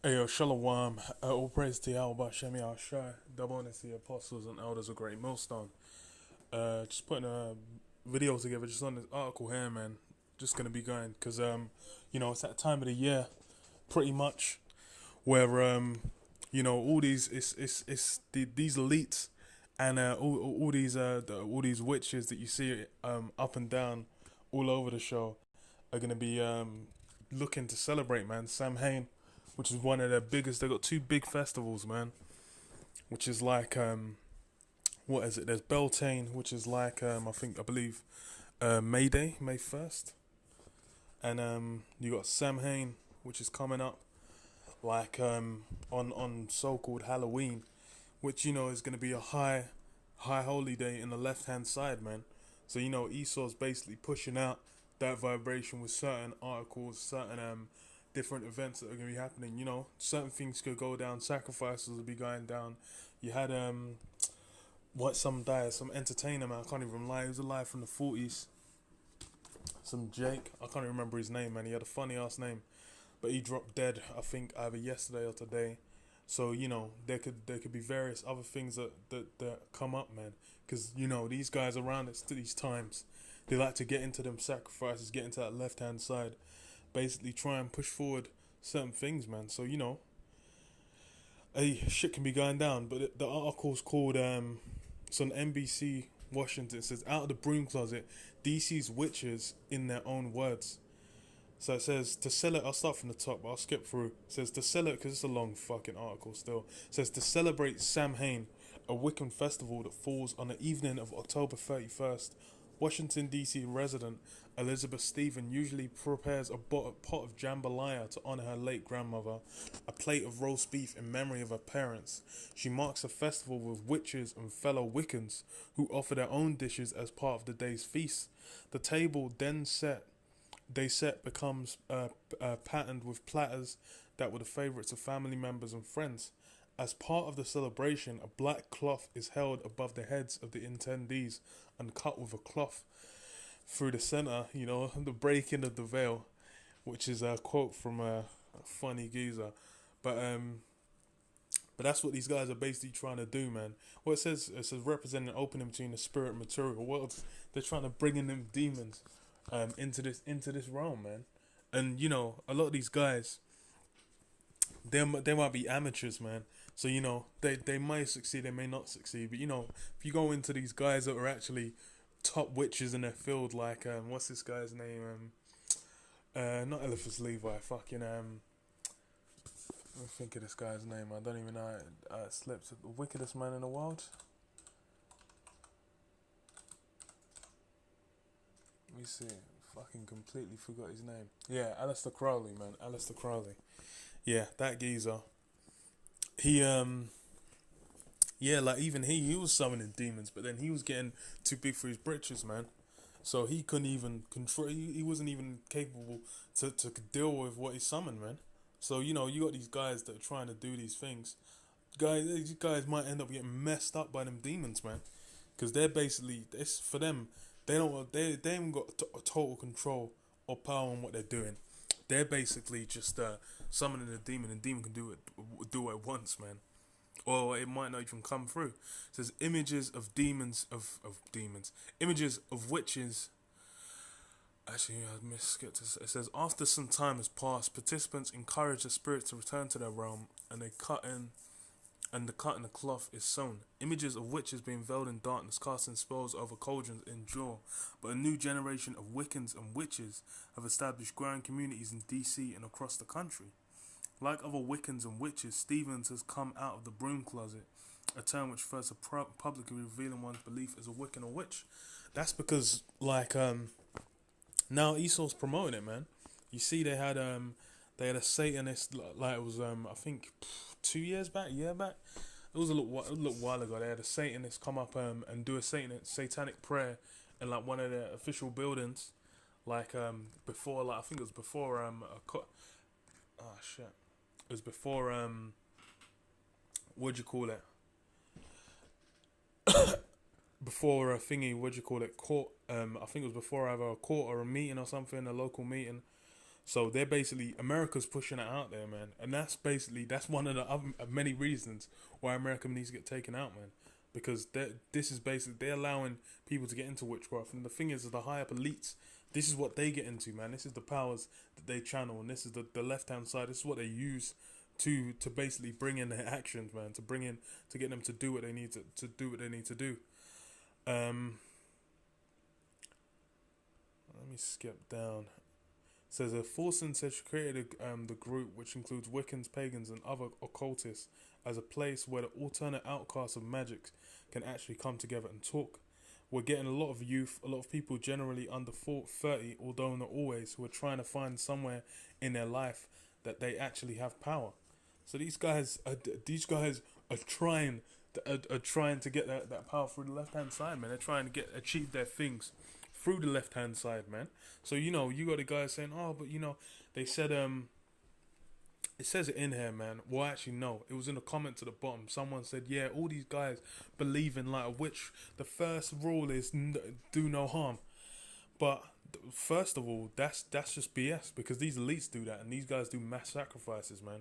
Hey yo, Shalom. All praise to Yahweh Shem Shai. Double honor to the apostles and elders of GreatMillStone. Just putting a video together just on this article here, man. Just gonna be going because it's that time of the year, pretty much, where all these these elites and all these witches that you see up and down all over the show are gonna be looking to celebrate, man. Samhain, which is one of their biggest. They got two big festivals, man. Which is like what is it? There's Beltane, which is like I believe May Day, May 1st, and you got Samhain, which is coming up like on so-called Halloween, which is going to be a high holy day in the left hand side, man. So Esau's basically pushing out that vibration with certain articles, certain different events that are going to be happening. Certain things could go down, sacrifices will be going down. You had some entertainer, man, I can't even lie, he was alive from the 40s, some Jake, I can't even remember his name, man. He had a funny ass name, but he dropped dead, I think either yesterday or today. So there could be various other things that come up, man, because these guys around us to these times, they like to get into them sacrifices, get into that left hand side, basically try and push forward certain things, man. So hey, shit can be going down. But the article's called it's on NBC Washington. It says, out of the broom closet, DC's witches in their own words. So it says to sell it. I'll start from the top, but I'll skip through. It says to sell it because it's a long fucking article still. It says to celebrate Samhain, a Wiccan festival that falls on the evening of October 31st. Washington D.C. resident Elizabeth Stephen usually prepares a pot of jambalaya to honor her late grandmother, a plate of roast beef in memory of her parents. She marks the festival with witches and fellow Wiccans who offer their own dishes as part of the day's feast. The table then becomes patterned with platters that were the favourites of family members and friends. As part of the celebration, a black cloth is held above the heads of the attendees and cut with a cloth through the center, the breaking of the veil, which is a quote from a funny geezer. But that's what these guys are basically trying to do, man. Well, it says representing an opening between the spirit and material worlds. They're trying to bring in them demons into this realm, man. And a lot of these guys, they might be amateurs, man. So they might succeed, they may not succeed. But if you go into these guys that are actually top witches in their field, like what's this guy's name? Not Eliphas Levi. Fucking let me think of this guy's name. I don't even know. It slipped. The wickedest man in the world. Let me see. Fucking completely forgot his name. Yeah, Aleister Crowley, man. Aleister Crowley. Yeah, that geezer. He like even he was summoning demons, but then he was getting too big for his britches, man. So he couldn't even control. He wasn't even capable to deal with what he summoned, man. So you got these guys that are trying to do these things. These guys might end up getting messed up by them demons, man, because they're basically, it's for them. They haven't got total control or power on what they're doing. They're basically just summoning a demon, and demon can do it once, man. Or it might not even come through. It says images of demons images of witches. Actually, I skipped this. It says after some time has passed, participants encourage the spirits to return to their realm, and the cut in the cloth is sewn. Images of witches being veiled in darkness, casting spells over cauldrons endure. But a new generation of Wiccans and witches have established growing communities in DC and across the country. Like other Wiccans and witches, Stevens has come out of the broom closet, a term which refers to publicly revealing one's belief as a Wiccan or witch. That's because, now Esau's promoting it, man. You see, they had a Satanist, like it was I think 2 years back, a year back. It was a little while ago. They had a Satanist come up and do a satanic prayer in like one of their official buildings, before, I think it was before oh shit. It was before what'd you call it? Before a thingy, what'd you call it? Court. I think it was before either a court or a meeting or something, a local meeting. So they're basically, America's pushing it out there, man, and that's one of the many reasons why America needs to get taken out, man, because this is basically, they're allowing people to get into witchcraft, and the thing is, the high up elites, this is what they get into, man. This is the powers that they channel, and this is the left hand side. This is what they use to basically bring in their actions, man, to get them to do what they need to do what they need to do. Let me skip down. It says Forsen said she created the group, which includes Wiccans, pagans, and other occultists, as a place where the alternate outcasts of magic can actually come together and talk. We're getting a lot of youth, a lot of people generally under 30, although not always, who are trying to find somewhere in their life that they actually have power. So these guys are trying to get that power through the left hand side, man. They're trying to achieve their things through the left hand side, man. So you got the guys saying, oh, but they said it says it in here, man. Well, actually, no. It was in the comment to the bottom. Someone said, yeah, all these guys believe in like a witch. The first rule is do no harm. But first of all, that's just BS, because these elites do that, and these guys do mass sacrifices, man.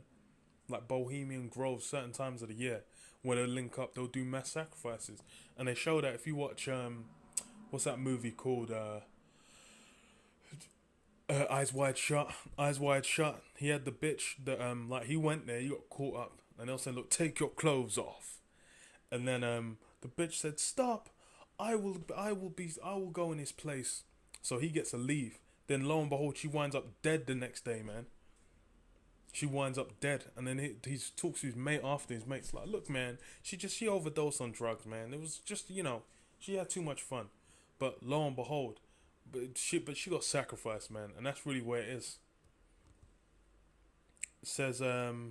Like Bohemian Grove, certain times of the year, when they link up, they'll do mass sacrifices. And they show that if you watch, what's that movie called? Eyes Wide Shut. Eyes Wide Shut. He had the bitch that like he went there, he got caught up, and they'll say, look, take your clothes off. And then the bitch said, stop. I will go in his place. So he gets to leave. Then lo and behold, she winds up dead the next day, man. She winds up dead, and then he talks to his mate after. His mate's like, look, man, she overdosed on drugs, man. It was just, she had too much fun. But lo and behold, she got sacrificed, man, and that's really where it is. It says, okay.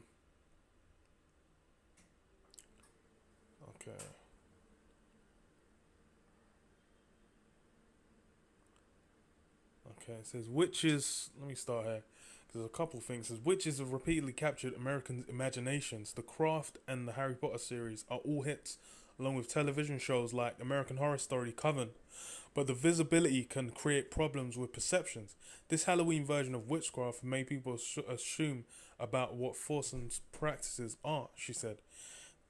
It says witches. Let me start here. There's a couple things. It says witches have repeatedly captured American imaginations. The Craft and the Harry Potter series are all hits, along with television shows like American Horror Story, Coven. But the visibility can create problems with perceptions. This Halloween version of witchcraft made people assume about what Forsen's practices are, she said.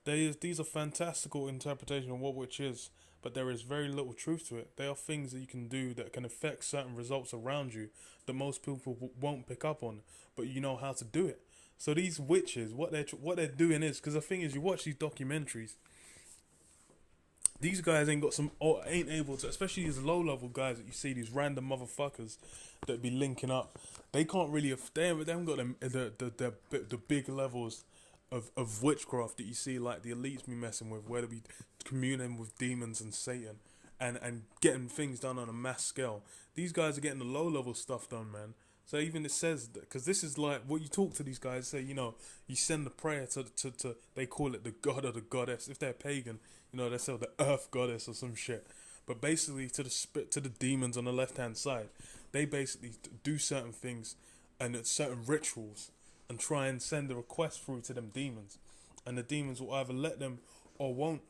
These are fantastical interpretations of what witch is, but there is very little truth to it. They are things that you can do that can affect certain results around you that most people won't pick up on, but you know how to do it. So these witches, what they're doing is, because the thing is, you watch these documentaries, these guys ain't able to, especially these low level guys that you see, these random motherfuckers that be linking up. They can't really, they haven't got the big levels of witchcraft that you see, like the elites be messing with, where they be communing with demons and Satan and getting things done on a mass scale. These guys are getting the low level stuff done, man. So even it says, because this is like what you talk to these guys, say, you send the prayer to they call it the god or the goddess. If they're pagan, they say the earth goddess or some shit. But basically to the demons on the left hand side, they basically do certain things and certain rituals and try and send a request through to them demons, and the demons will either let them or won't.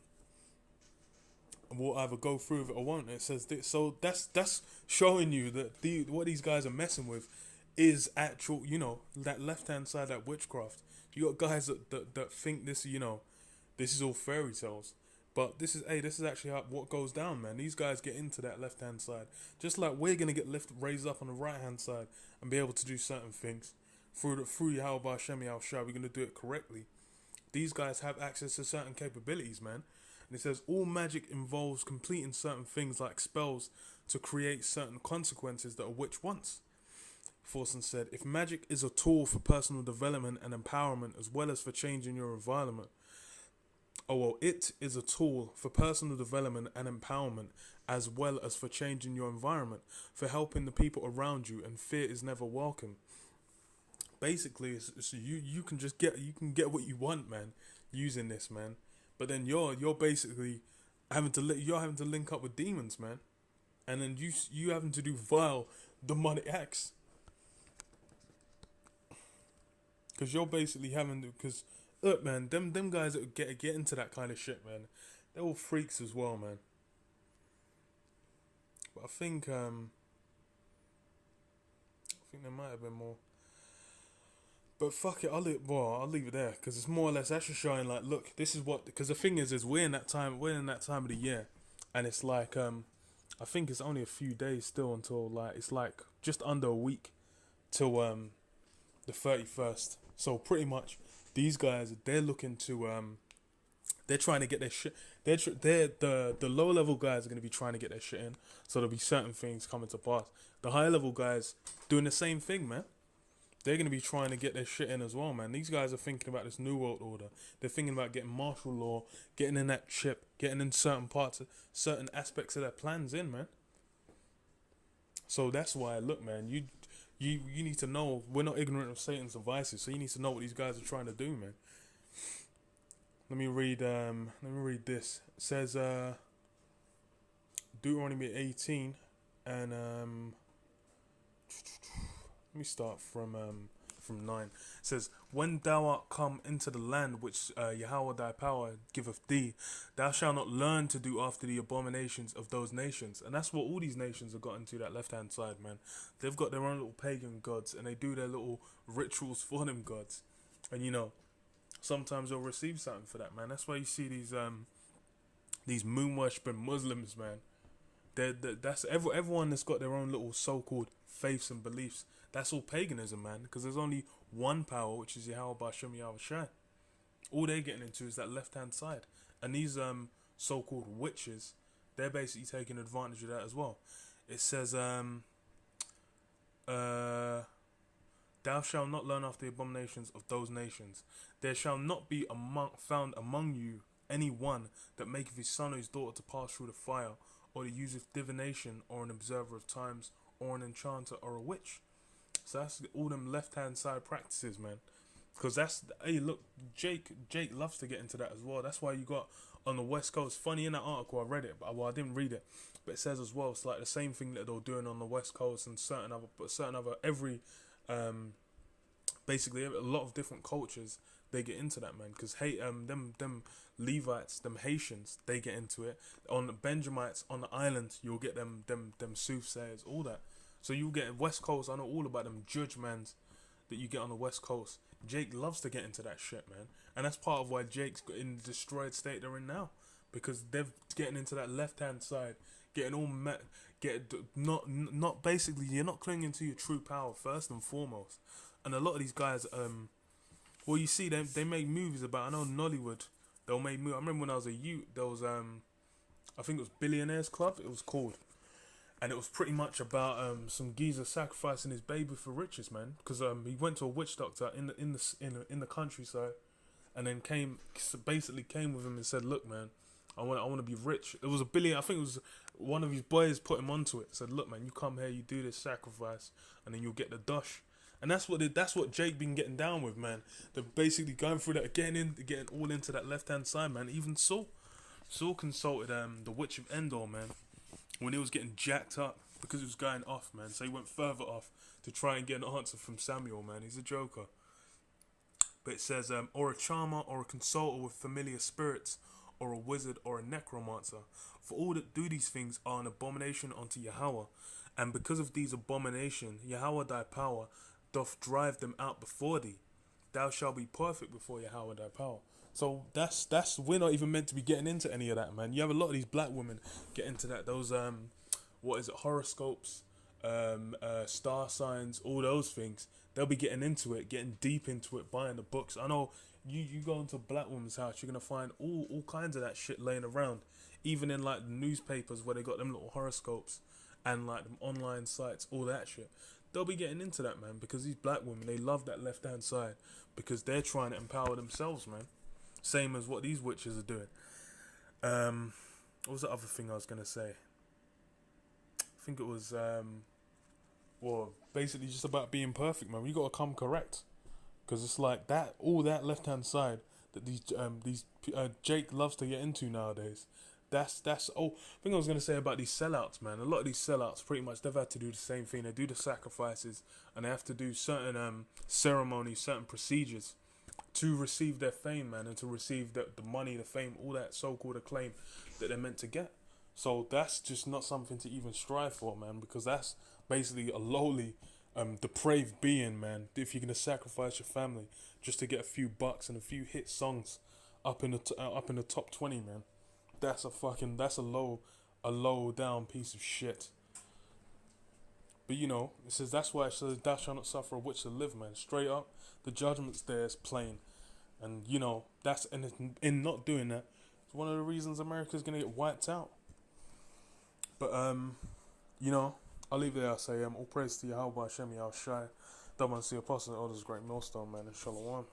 Will either go through with it or won't. It says this, so that's showing you that what these guys are messing with is actual, that left hand side, that witchcraft. You got guys that think this, this is all fairy tales, but this is actually what goes down, man. These guys get into that left hand side, just like we're gonna get raised up on the right hand side and be able to do certain things through Yahweh Hashem Yahushua. We're gonna do it correctly. These guys have access to certain capabilities, man. And it says all magic involves completing certain things like spells to create certain consequences that a witch wants. Forsen said, if magic is a tool for personal development and empowerment as well as for changing your environment, it is a tool for personal development and empowerment as well as for changing your environment, for helping the people around you, and fear is never welcome. Basically, so you can get what you want, man, using this, man. But then you're basically having to link up with demons, man, and then you having to do vile demonic acts, because you're basically having to. Because look, man, them guys that get into that kind of shit, man, they're all freaks as well, man. But I think there might have been more. But fuck it, I'll leave it there because it's more or less that's just showing like, look, this is what. Because the thing is we're in that time of the year, and it's like I think it's only a few days still until like it's like just under a week till the 31st. So pretty much these guys they're looking to they're trying to get their shit. The low level guys are going to be trying to get their shit in. So there'll be certain things coming to pass. The high level guys doing the same thing, man. They're going to be trying to get their shit in as well, man. These guys are thinking about this new world order. They're thinking about getting martial law, getting in that chip, getting in certain aspects of their plans in, man. So that's why, look, man, you need to know we're not ignorant of Satan's devices. So you need to know what these guys are trying to do, man. Let me read this. It says Deuteronomy 18 and let me start from 9. It says, when thou art come into the land which Yahweh thy power giveth thee, thou shalt not learn to do after the abominations of those nations. And that's what all these nations have got into, that left hand side, man. They've got their own little pagan gods and they do their little rituals for them gods. And you know, sometimes they'll receive something for that, man. That's why you see these moon worshipping Muslims, man. That's everyone that's got their own little so-called faiths and beliefs. That's all paganism, man, because there's only one power, which is Yahweh Ba'Shem Yahweh Shai. All they're getting into is that left-hand side. And these so-called witches, they're basically taking advantage of that as well. It says, thou shalt not learn after the abominations of those nations. There shall not be found among you any one that maketh his son or his daughter to pass through the fire, or that useth divination, or an observer of times, or an enchanter, or a witch. So that's all them left-hand side practices, man. Because hey, look, Jake loves to get into that as well. That's why you got on the West Coast. Funny, in that article, I read it, but I didn't read it. But it says as well, it's like the same thing that they're doing on the West Coast and certain other basically a lot of different cultures, they get into that, man. Because them Levites, them Haitians, they get into it. On the Benjamites on the island, you'll get them soothsayers, all that. So you get West Coast. I know all about them judgments that you get on the West Coast. Jake loves to get into that shit, man, and that's part of why Jake's got in the destroyed state they're in now, because they're getting into that left-hand side, getting all not basically. You're not clinging to your true power first and foremost. And a lot of these guys, well, you see them. They make movies about. I know Nollywood. They'll make movies. I remember when I was a youth, there was I think it was Billionaires Club. It was called. And it was pretty much about some geezer sacrificing his baby for riches, man. Because he went to a witch doctor in the countryside, and then basically came with him and said, "Look, man, I want to be rich." It was a billion. I think it was one of his boys put him onto it. Said, "Look, man, you come here, you do this sacrifice, and then you'll get the dosh." And that's what Jake been getting down with, man. They're basically going through that, getting all into that left hand side, man. Even Saul consulted the Witch of Endor, man, when he was getting jacked up because it was going off, man. So he went further off to try and get an answer from Samuel, man. He's a joker. But it says, or a charmer, or a consulter with familiar spirits, or a wizard, or a necromancer. For all that do these things are an abomination unto Yahweh. And because of these abomination, Yahweh thy power doth drive them out before thee. Thou shalt be perfect before Yahweh thy power. So that's we're not even meant to be getting into any of that, man. You have a lot of these black women get into that. Those horoscopes, star signs, all those things. They'll be getting into it, getting deep into it, buying the books. I know you go into a black woman's house, you're gonna find all kinds of that shit laying around. Even in like the newspapers where they got them little horoscopes and like them online sites, all that shit. They'll be getting into that, man, because these black women, they love that left hand side because they're trying to empower themselves, man. Same as what these witches are doing. What was the other thing I was going to say? I think it was, basically just about being perfect, man. You got to come correct. Because it's like that, all that left-hand side that these Jake loves to get into nowadays. That's I think I was going to say about these sellouts, man. A lot of these sellouts, pretty much, they've had to do the same thing. They do the sacrifices, and they have to do certain ceremonies, certain procedures to receive their fame, man, and to receive the money, the fame, all that so-called acclaim that they're meant to get. So that's just not something to even strive for, man, because that's basically a lowly depraved being, man. If you're gonna sacrifice your family just to get a few bucks and a few hit songs up in the top 20, man, that's a low down piece of shit. But you know, it says that's why it says thou shalt not suffer a witch to live, man. Straight up, the judgment's there, it's plain, and you know that's in not doing that, it's one of the reasons America's gonna get wiped out. But you know, I'll leave it there. I'll say all praise to Yahweh Hashem Yahushai, Daman see Apostle, all this great millstone, man, and Shalom.